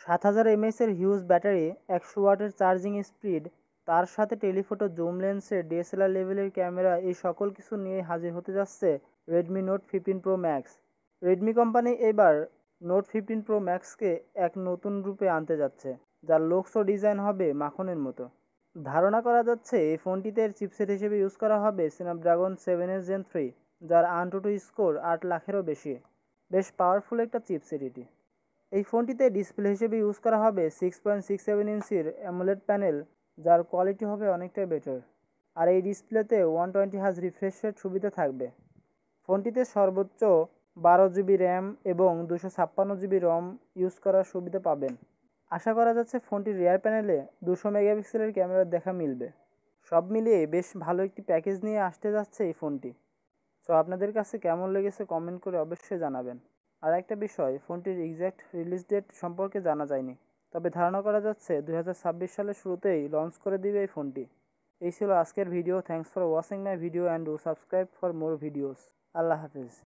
7000 mAh huge battery, 100 ওয়াটের charging speed, তার সাথে টেলিফোটো জুম লেন্সের ডিএসএলআর লেভেলের ক্যামেরা, এই সকল কিছু নিয়ে হাজির হতে যাচ্ছে Redmi note 15 pro max. Redmi company এবার নোট 15 প্রো ম্যাক্সকে এক নতুন রূপে আনতে যাচ্ছে, যার লুকস ও ডিজাইন হবে মাখনের মতো। ধারণা করা যাচ্ছে এই ফোনটিতে চিপসেট হিসেবে ইউজ করা হবে স্ন্যাপড্রাগন 7s Gen 3, যার AnTuTu স্কোর 8 লাখেরও বেশি। বেশ পাওয়ারফুল একটা চিপসেট এটি। এই ফোনটিতে ডিসপ্লে হিসেবে ইউজ করা হবে 6.67 ইঞ্চির অ্যামোলেড প্যানেল, যার কোয়ালিটি হবে অনেকটাই বেটার। আর এই ডিসপ্লেতে 120Hz রিফ্রেশ রেট সুবিধা থাকবে। ফোনটিতে সর্বোচ্চ 12 GB র্যাম এবং 256 GB রম ইউজ করার সুবিধা পাবেন। আশা করা যাচ্ছে ফোনটির রিয়ার প্যানেলে 200 মেগাপিক্সেলের ক্যামেরার দেখা মিলবে। সব মিলিয়ে বেশ ভালো একটি প্যাকেজ নিয়ে আসতে যাচ্ছে এই ফোনটি। সো আপনাদের কাছে কেমন লেগেছে কমেন্ট করে অবশ্যই জানাবেন। আর একটা বিষয়, ফোনটির এক্স্যাক্ট রিলিজ ডেট সম্পর্কে জানা যায়নি, তবে ধারণা করা যাচ্ছে 2026 সালের শুরুতেই লঞ্চ করে দিবে এই ফোনটি। এই ছিল আজকের video. Thanks for watching my video and do subscribe for more videos. Allah Hafiz.